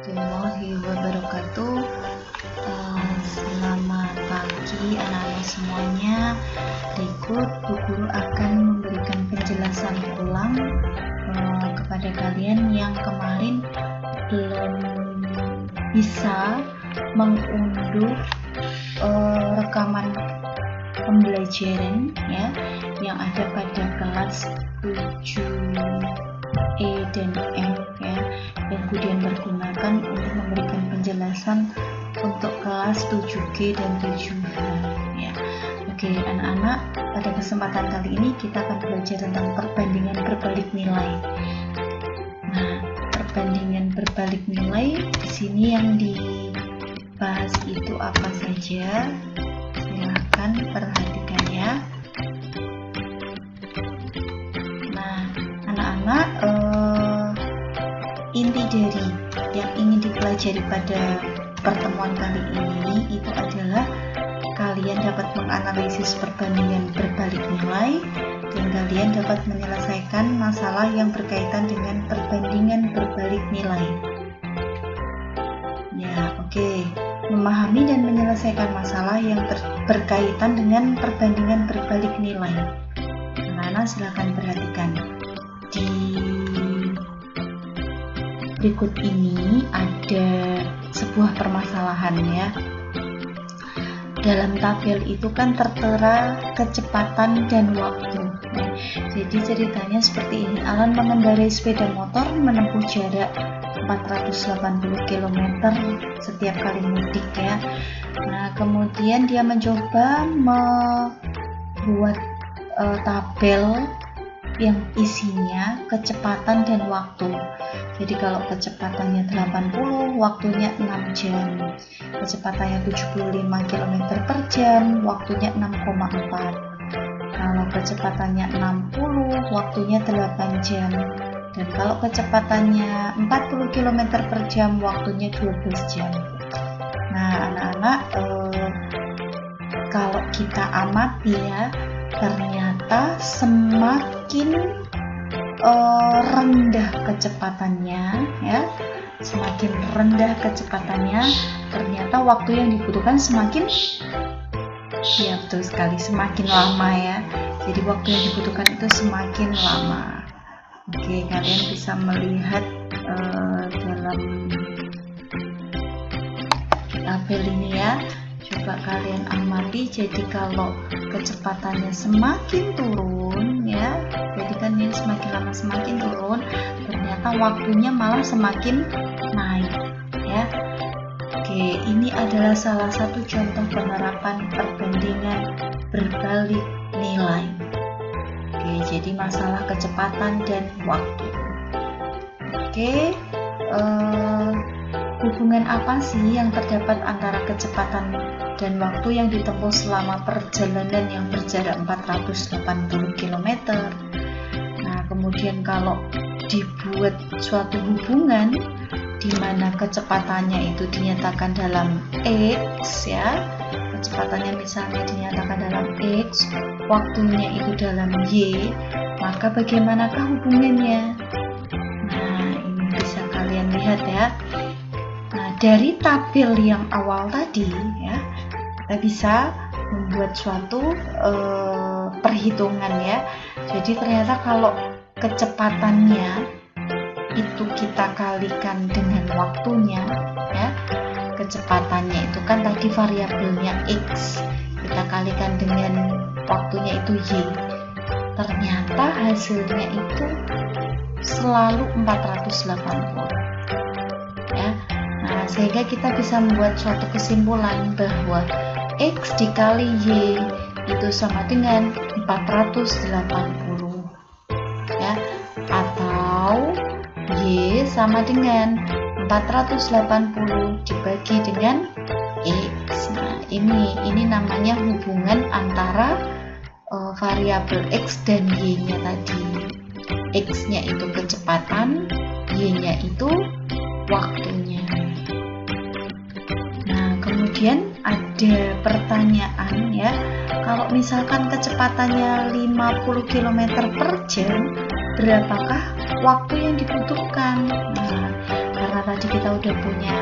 warahmatullahi wabarakatuh. Selamat pagi anak-anak semuanya. Berikut Bu Guru akan memberikan penjelasan ulang kepada kalian yang kemarin belum bisa mengunduh rekaman pembelajaran ya yang ada pada kelas 7E dan M ya, yang kemudian digunakan untuk memberikan penjelasan untuk kelas 7G dan 7H ya. Oke anak-anak, pada kesempatan kali ini kita akan belajar tentang perbandingan berbalik nilai. Nah, perbandingan berbalik nilai di sini yang dibahas itu apa saja? Silahkan perhatikan ya. Nah, anak-anak, inti dari yang ingin dipelajari pada pertemuan kali ini itu adalah kalian dapat menganalisis perbandingan berbalik nilai dan kalian dapat menyelesaikan masalah yang berkaitan dengan perbandingan berbalik nilai. Ya, oke. Memahami dan menyelesaikan masalah yang berkaitan dengan perbandingan berbalik nilai. Anak-anak silakan perhatikan. Di berikut ini ada sebuah permasalahan ya. Dalam tabel itu kan tertera kecepatan dan waktu. Jadi ceritanya seperti ini. Alan mengendarai sepeda motor menempuh jarak 480 km setiap kali mudik ya. Nah, kemudian dia mencoba membuat tabel yang isinya kecepatan dan waktu. Jadi kalau kecepatannya 80, waktunya 6 jam. Kecepatannya 75 km per jam, waktunya 6,4. Kalau kecepatannya 60, waktunya 8 jam. Dan kalau kecepatannya 40 km per jam, waktunya 12 jam. Nah, anak-anak, kalau kita amati ya, ternyata semakin rendah kecepatannya ya, semakin rendah kecepatannya, ternyata waktu yang dibutuhkan semakin, ya betul sekali, semakin lama ya. Jadi waktu yang dibutuhkan itu semakin lama. Oke, kalian bisa melihat dalam tabel ini ya. Coba kalian amati, jadi kalau kecepatannya semakin turun ya, jadi kan ini semakin lama semakin turun, ternyata waktunya malah semakin naik ya. Oke, ini adalah salah satu contoh penerapan perbandingan berbalik nilai. Oke, jadi masalah kecepatan dan waktu. Oke, hubungan apa sih yang terdapat antara kecepatan dan waktu yang ditempuh selama perjalanan yang berjarak 480 km? Nah, kemudian kalau dibuat suatu hubungan di mana kecepatannya itu dinyatakan dalam X ya, kecepatannya misalnya dinyatakan dalam X, waktunya itu dalam Y, maka bagaimanakah hubungannya? Nah, ini bisa kalian lihat ya. Nah, dari tabel yang awal tadi ya, kita bisa membuat suatu perhitungan ya. Jadi ternyata kalau kecepatannya itu kita kalikan dengan waktunya ya, kecepatannya itu kan tadi variabelnya X, kita kalikan dengan waktunya itu Y, ternyata hasilnya itu selalu 480 ya. Nah, sehingga kita bisa membuat suatu kesimpulan bahwa X dikali Y itu sama dengan 480 ya, atau Y sama dengan 480 dibagi dengan X. Nah, ini namanya hubungan antara variabel X dan Y-nya tadi. X-nya itu kecepatan, Y-nya itu waktunya. Nah, kemudian ada pertanyaan ya, kalau misalkan kecepatannya 50 km per jam, berapakah waktu yang dibutuhkan? Nah, karena tadi kita udah punya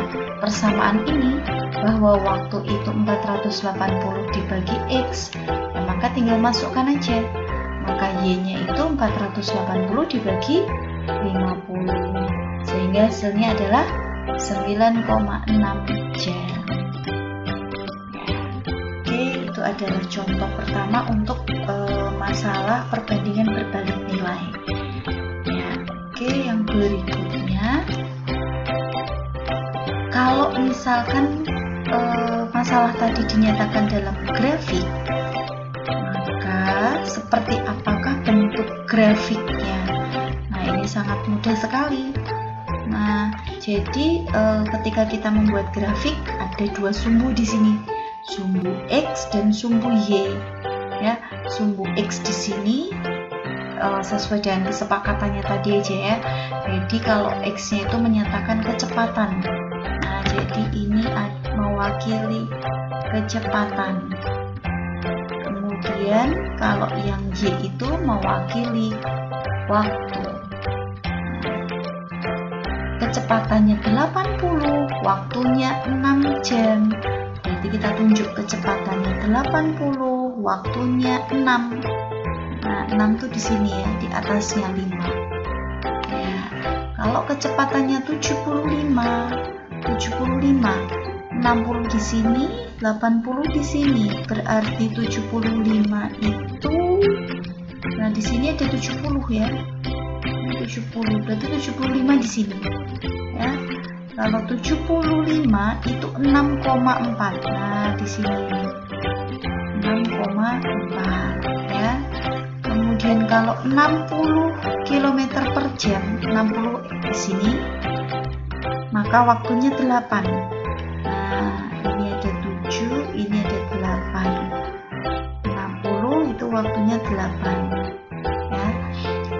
persamaan ini bahwa waktu itu 480 dibagi X, ya maka tinggal masukkan aja. Maka Y-nya itu 480 dibagi 50, sehingga hasilnya adalah 9,6 jam. Oke, itu adalah contoh pertama untuk masalah perbandingan berbalik nilai. Ya, oke, yang berikutnya, kalau misalkan masalah tadi dinyatakan dalam grafik, maka seperti apakah bentuk grafiknya? Nah, ini sangat mudah sekali. Nah, jadi ketika kita membuat grafik, ada dua sumbu di sini, sumbu X dan sumbu Y. Ya, sumbu X di sini sesuai dengan kesepakatannya tadi aja ya. Jadi kalau X-nya itu menyatakan kecepatan. Nah, jadi ini mewakili kecepatan. Kemudian kalau yang Y itu mewakili waktu. Kecepatannya 80, waktunya 6 jam. Berarti kita tunjuk kecepatannya 80, waktunya 6. Nah, 6 tuh di sini ya, di atasnya 5. Ya, kalau kecepatannya 75, 60 di sini, 80 di sini. Berarti 75 itu, nah di sini ada 70 ya. 70, berarti 75 di sini. Ya. Kalau 75 itu 6,4. Nah, di sini 6,4 ya. Kemudian kalau 60 km per jam, 60 di sini, maka waktunya 8. Nah, ini ada 7, ini ada 8. 60 itu waktunya 8. Ya.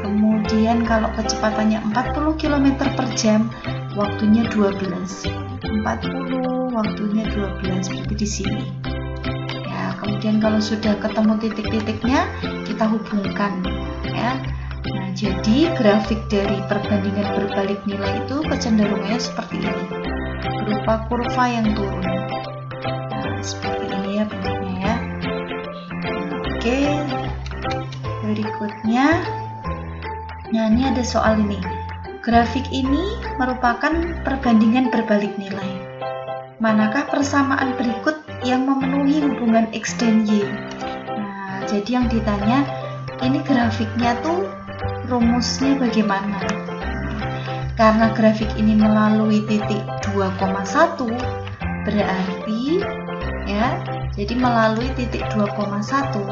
Kemudian kalau kecepatannya 40 km per jam, waktunya 12. 40 waktunya 12, berarti di sini. Ya, kemudian kalau sudah ketemu titik-titiknya, kita hubungkan ya. Nah, jadi grafik dari perbandingan berbalik nilai itu kecenderungannya seperti ini, berupa kurva yang turun. Nah, seperti ini ya bentuknya ya. Nah, oke, berikutnya, nah ini ada soal ini. Grafik ini merupakan perbandingan berbalik nilai. Manakah persamaan berikut yang memenuhi hubungan X dan Y? Nah, jadi yang ditanya, ini grafiknya tuh rumusnya bagaimana? Karena grafik ini melalui titik 2,1, berarti ya, jadi melalui titik 2,1.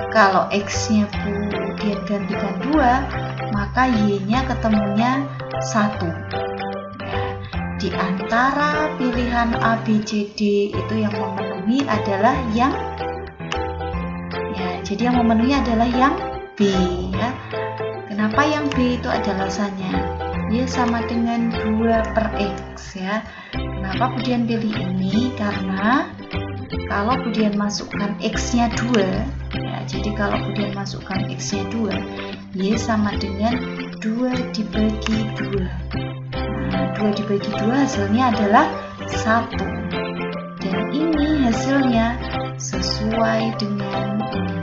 Kalau X-nya kemudian gantikan 2, maka Y-nya ketemunya 1. Di antara pilihan A, B, C, D itu yang memenuhi adalah yang ya, jadi yang memenuhi adalah yang B ya. Kenapa yang B itu ada alasannya? Ya sama dengan 2/X ya. Kenapa Budian pilih ini? Karena kalau Budian masukkan X-nya 2 ya, jadi kalau Budian masukkan X-nya 2, Y sama dengan 2 dibagi 2. Nah, 2 dibagi 2 hasilnya adalah 1. Dan ini hasilnya sesuai dengan ini.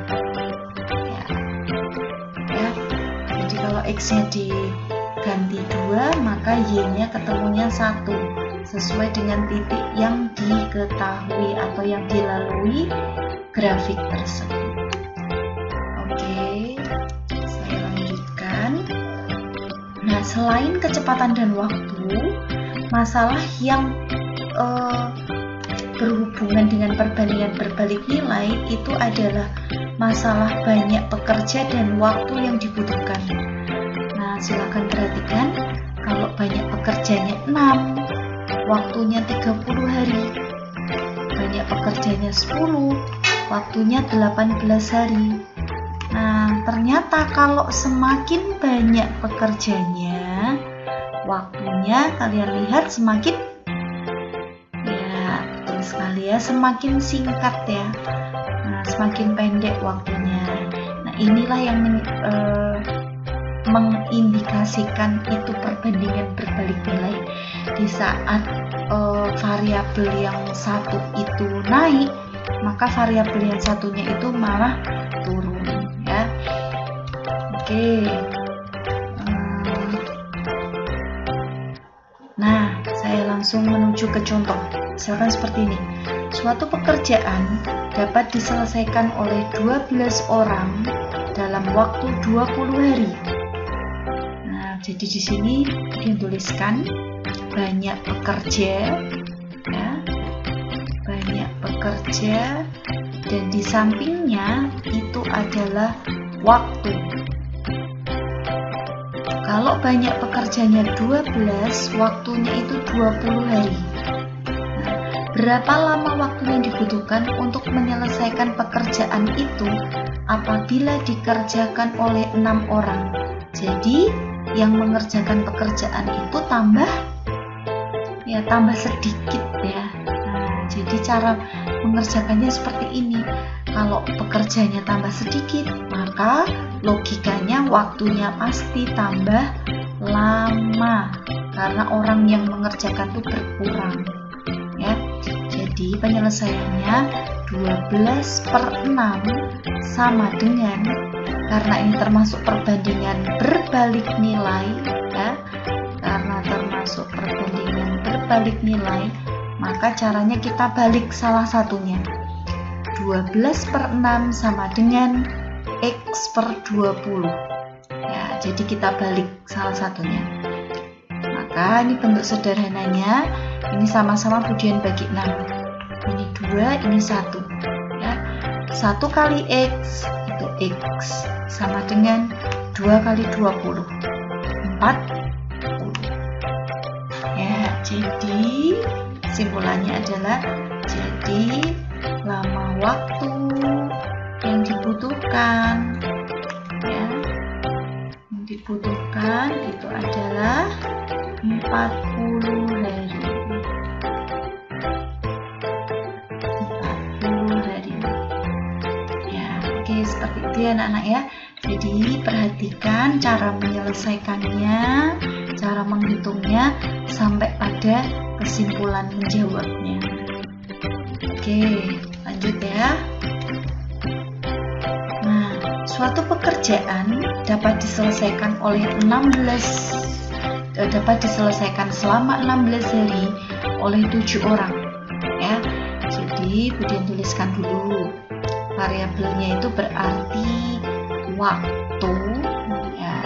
Ya. Jadi kalau X-nya diganti 2, maka Y-nya ketemunya 1. Sesuai dengan titik yang diketahui atau yang dilalui grafik tersebut. Oke, saya lanjutkan. Nah, selain kecepatan dan waktu, masalah yang berhubungan dengan perbandingan berbalik nilai itu adalah masalah banyak pekerja dan waktu yang dibutuhkan. Nah, silakan perhatikan, kalau banyak pekerjanya 6, waktunya 30 hari. Banyak pekerjanya 10, waktunya 18 hari. Nah, ternyata kalau semakin banyak pekerjanya, waktunya kalian lihat semakin ya, betul sekali ya, semakin singkat ya. Nah, semakin pendek waktunya. Nah, inilah yang mengindikasikan itu perbandingan berbalik nilai. Di saat variabel yang satu itu naik, maka variabel yang satunya itu malah turun, ya. Oke. Nah, saya langsung menuju ke contoh. Misalkan seperti ini. Suatu pekerjaan dapat diselesaikan oleh 12 orang dalam waktu 20 hari. Nah, jadi di sini dituliskan banyak pekerja, ya, banyak pekerja, dan di sampingnya itu adalah waktu. Kalau banyak pekerjanya 12, waktunya itu 20 hari. Nah, berapa lama waktu yang dibutuhkan untuk menyelesaikan pekerjaan itu apabila dikerjakan oleh 6 orang? Jadi, yang mengerjakan pekerjaan itu tambah sedikit, ya. Nah, jadi cara mengerjakannya seperti ini. Kalau pekerjanya tambah sedikit, maka logikanya waktunya pasti tambah lama karena orang yang mengerjakan itu berkurang, ya. Jadi penyelesaiannya 12/6 sama dengan, karena ini termasuk perbandingan berbalik nilai, ya. Karena termasuk perbandingan berbalik nilai, maka caranya kita balik salah satunya. 12/6 sama dengan X per 20, ya. Jadi kita balik salah satunya. Maka ini bentuk sederhananya. Ini sama-sama budian bagi 6. Ini 2, ini 1, ya. 1 kali X itu X sama dengan 2 kali 20, 40. Ya, jadi simpulannya adalah, jadi lama waktu yang dibutuhkan, ya, yang dibutuhkan itu adalah 40 hari. 40 hari. Ya, oke, seperti itu ya anak-anak, ya. Jadi perhatikan cara menyelesaikannya, cara menghitungnya sampai pada kesimpulan menjawabnya. Oke, lanjut ya. Nah, suatu pekerjaan dapat diselesaikan selama 16 hari oleh 7 orang, ya. Jadi Budian tuliskan dulu variabelnya, itu berarti waktu, ya,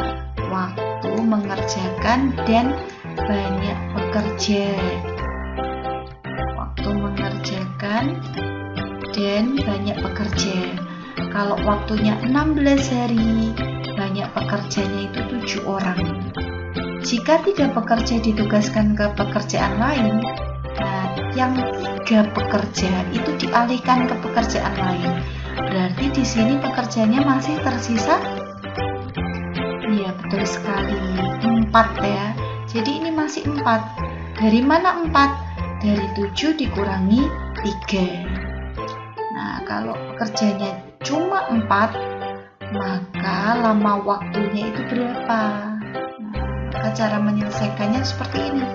waktu mengerjakan dan banyak pekerja. Waktu mengerjakan dan banyak pekerja. Kalau waktunya 16 hari, banyak pekerjanya itu 7 orang. Jika 3 pekerja ditugaskan ke pekerjaan lain, nah, yang 3 pekerja itu dialihkan ke pekerjaan lain. Berarti di sini pekerjaannya masih tersisa, iya betul sekali, 4, ya. Jadi ini masih 4. Dari mana 4? Dari 7 dikurangi 3. Nah, kalau pekerjaannya cuma 4, maka lama waktunya itu berapa? Nah, maka cara menyelesaikannya seperti ini.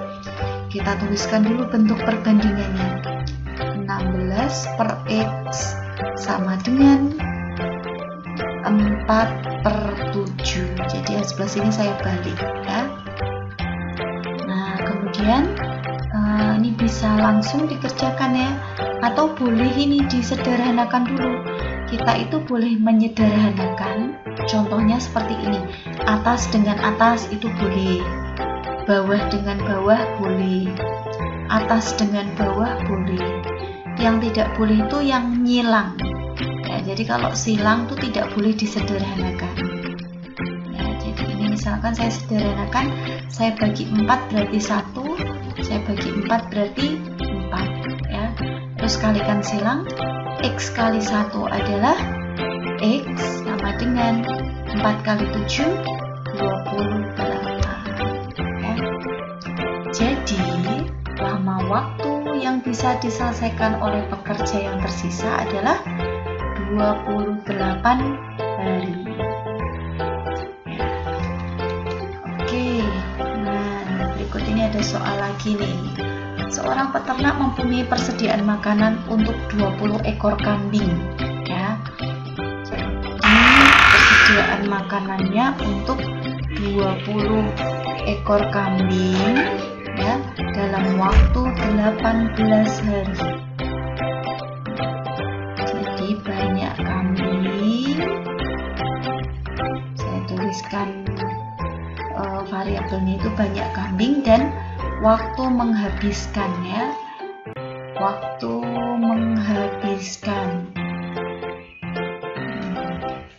Kita tuliskan dulu bentuk perbandingannya. 16 per X sama dengan 4 per 7. Jadi yang sebelah sini saya balik, ya. Nah, kemudian ini bisa langsung dikerjakan, ya, atau boleh ini disederhanakan dulu. Kita itu boleh menyederhanakan. Contohnya seperti ini. Atas dengan atas itu boleh. Bawah dengan bawah boleh. Atas dengan bawah boleh. Yang tidak boleh itu yang nyilang. Ya, jadi kalau silang itu tidak boleh disederhanakan. Ya, jadi ini misalkan saya sederhanakan, saya bagi 4 berarti 1, saya bagi 4 berarti 4, ya. Terus kalikan silang, X kali 1 adalah X sama dengan 4 kali 7, 28. Ya. Jadi, lama waktu yang bisa diselesaikan oleh pekerja yang tersisa adalah 28 hari. Ya. Berarti ini ada soal lagi nih. Seorang peternak mempunyai persediaan makanan untuk 20 ekor kambing, ya. Jadi persediaan makanannya untuk 20 ekor kambing, ya, dalam waktu 18 hari. Jadi banyak kambing. Saya tuliskan variabelnya itu banyak kambing dan waktu menghabiskannya. Waktu menghabiskan.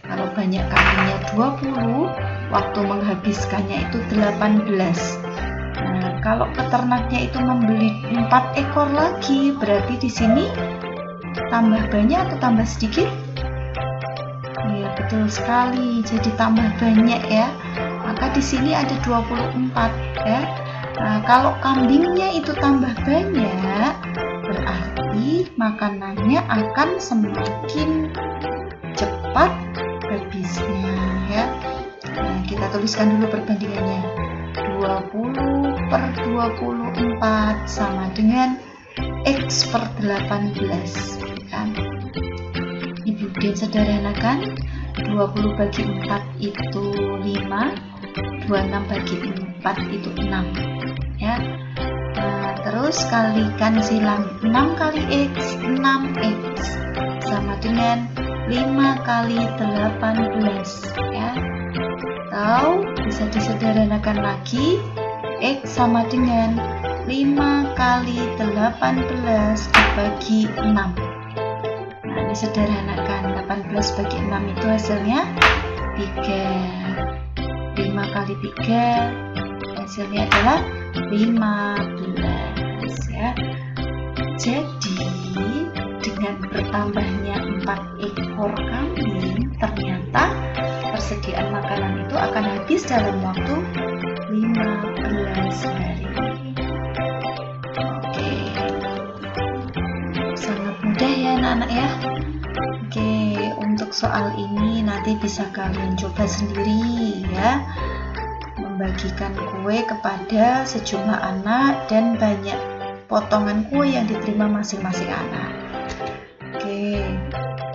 Kalau banyak kambingnya 20, waktu menghabiskannya itu 18. Nah, kalau peternaknya itu membeli 4 ekor lagi, berarti di sini tambah banyak atau tambah sedikit? Iya, betul sekali. Jadi tambah banyak, ya. Maka di sini ada 24, ya. Nah, kalau kambingnya itu tambah banyak, berarti makanannya akan semakin cepat habisnya, ya. Nah, kita tuliskan dulu perbandingannya. 20 per 24 sama dengan X per 18, kan? Ini kemudian sederhanakan. 20 bagi 4 itu 5, 26 bagi 4 itu 6, ya. Nah, terus kalikan silang 6 kali X, 6X sama dengan 5 kali 18, ya. Atau bisa disederhanakan lagi, X sama dengan 5 kali 18 dibagi 6. Nah, disederhanakan. 18 bagi 6 itu hasilnya 3. 5 kali 3 hasilnya adalah 15, ya. Jadi dengan bertambahnya 4 ekor kambing, ternyata persediaan makanan itu akan habis dalam waktu 15 hari. Oke, sangat mudah ya anak-anak, ya. Oke, untuk soal ini nanti bisa kalian coba sendiri, ya, membagikan kue kepada sejumlah anak dan banyak potongan kue yang diterima masing-masing anak. Oke,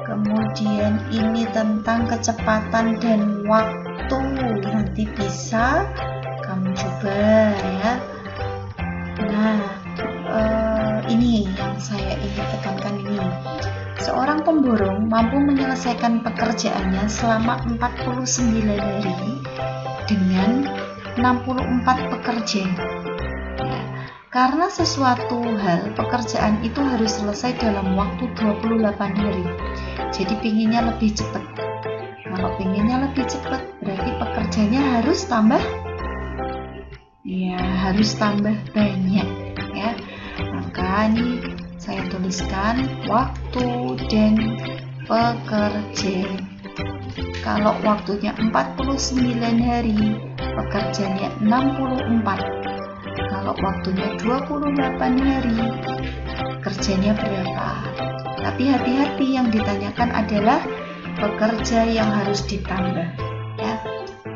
kemudian ini tentang kecepatan dan waktu, nanti bisa kamu coba, ya. Nah, ini yang saya ingin tekankan ini. Seorang pemborong mampu menyelesaikan pekerjaannya selama 49 hari dengan 64 pekerja. Ya, karena sesuatu hal, pekerjaan itu harus selesai dalam waktu 28 hari. Jadi pinginnya lebih cepat. Kalau pinginnya lebih cepat, berarti pekerjanya harus tambah, ya, harus tambah banyak, ya. Maka ini saya tuliskan waktu dan pekerja. Kalau waktunya 49 hari, pekerjanya 64. Kalau waktunya 28 hari, kerjanya berapa? Tapi hati-hati, yang ditanyakan adalah pekerja yang harus ditambah, ya.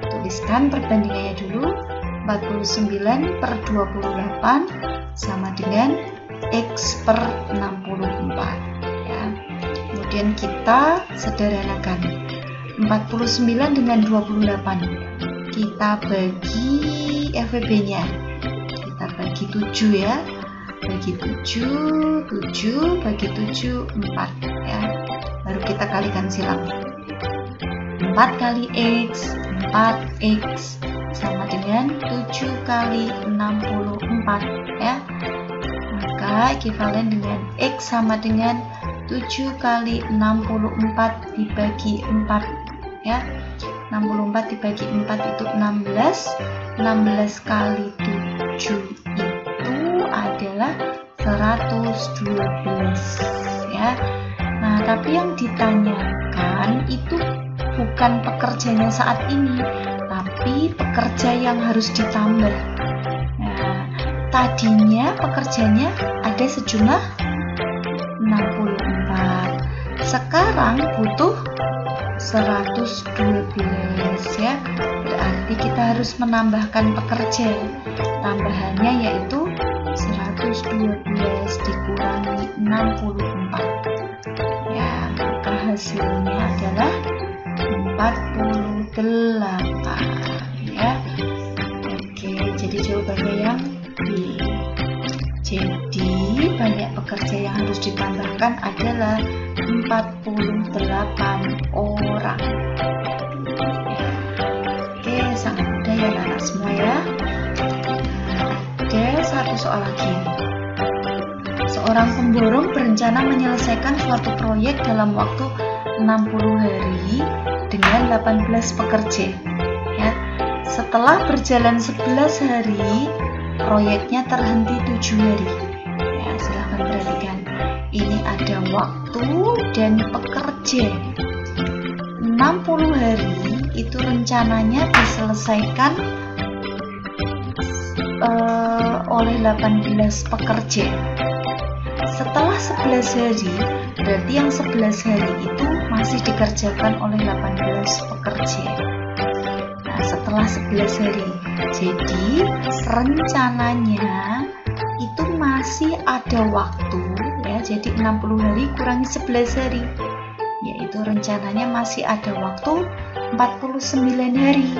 Tuliskan perbandingannya dulu. 49 per 28 sama dengan X per 64, ya. Kemudian kita sederhanakan. 49 dengan 28 kita bagi FWB-nya. Kita bagi 7, ya. Bagi 7, 7 bagi 7, 4, ya. Baru kita kalikan silang. 4 kali X, 4X sama dengan 7 kali 64, ya. Maka ekivalen dengan X sama dengan 7 kali 64 dibagi 4, ya. 64 dibagi 4 itu 16. 16 kali 7 itu adalah 112, ya. Nah, tapi yang ditanyakan itu bukan pekerjanya saat ini, tapi pekerja yang harus ditambah. Nah, tadinya pekerjanya ada sejumlah 64. Sekarang butuh 112, ya. Berarti kita harus menambahkan pekerja. tambahannya yaitu 112 dikurangi 64. Ya, maka hasilnya adalah 48. Ya. Oke, jadi jawabannya yang B. Jadi banyak pekerja yang harus ditambahkan adalah 48 orang. Ya. Oke, sangat mudah ya anak semua ya. Ada satu soal lagi. Seorang pemborong berencana menyelesaikan suatu proyek dalam waktu 60 hari dengan 18 pekerja. Ya. Setelah berjalan 11 hari, proyeknya terhenti 7 hari. Ya, silahkan perhatikan. Ini ada waktu dan pekerja. 60 hari itu rencananya diselesaikan oleh 18 pekerja. Setelah 11 hari, berarti yang 11 hari itu masih dikerjakan oleh 18 pekerja. Nah, setelah 11 hari, jadi rencananya itu masih ada waktu ya. Jadi 60 hari kurangi 11 hari, yaitu rencananya masih ada waktu 49 hari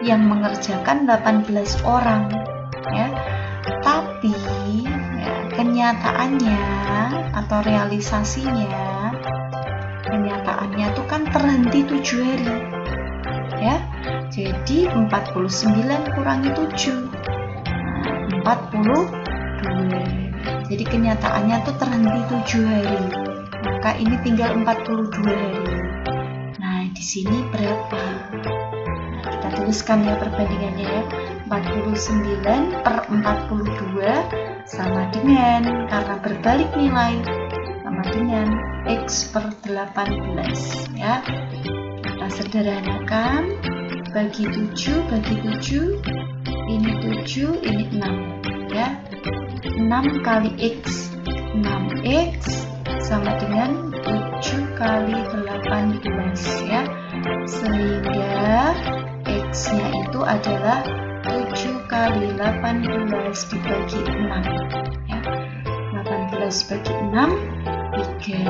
yang mengerjakan 18 orang ya. Tapi ya, kenyataannya atau realisasinya, kenyataannya tuh kan terhenti 7 hari ya. Jadi 49 kurangi 7, nah, 42. Jadi kenyataannya tuh terhenti 7 hari, maka ini tinggal 42 hari. Nah, di sini berapa? Nah, kita tuliskan ya perbandingannya ya. 49 per 42 sama dengan, karena berbalik nilai, sama dengan X per 18 ya. Kita sederhanakan, bagi 7, ini 7, ini 6 ya. 6 kali X, 6X sama dengan 7 kali 18 ya. Sehingga X-nya itu adalah 7 kali 18 dibagi 6 ya. 18 bagi 6, 3.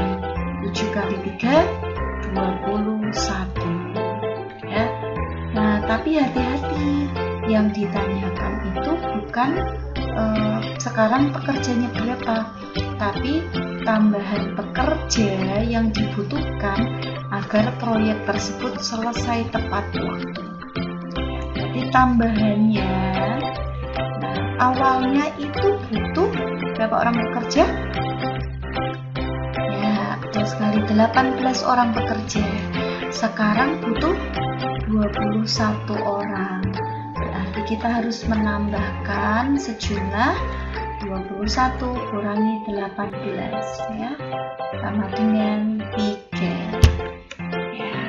7 kali 3, 21 ya. Nah, tapi hati-hati, yang ditanyakan itu bukan sekarang pekerjanya berapa, tapi tambahan pekerja yang dibutuhkan agar proyek tersebut selesai tepat waktu. Jadi tambahannya, nah, awalnya itu butuh berapa orang pekerja? Ya, betul sekali, 18 orang pekerja. Sekarang butuh 21 orang. Berarti kita harus menambahkan sejumlah 21 kurangi 18 ya, sama dengan 3 ya.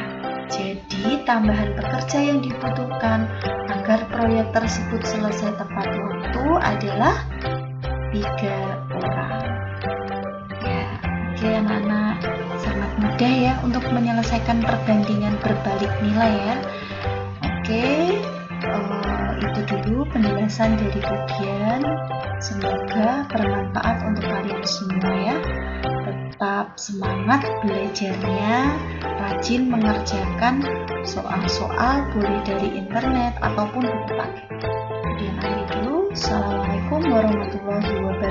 Jadi tambahan pekerja yang dibutuhkan agar proyek tersebut selesai tepat waktu adalah 3 orang ya. Oke anak-anak, sangat mudah ya untuk menyelesaikan perbandingan berbalik nilai ya. Oke, itu dulu penjelasan dari ujian. Semoga bermanfaat untuk kalian semua ya. Tetap semangat belajarnya, rajin mengerjakan soal-soal boleh dari internet ataupun buku paket. Kemudian akhiri dulu. Assalamualaikum warahmatullahi wabarakatuh.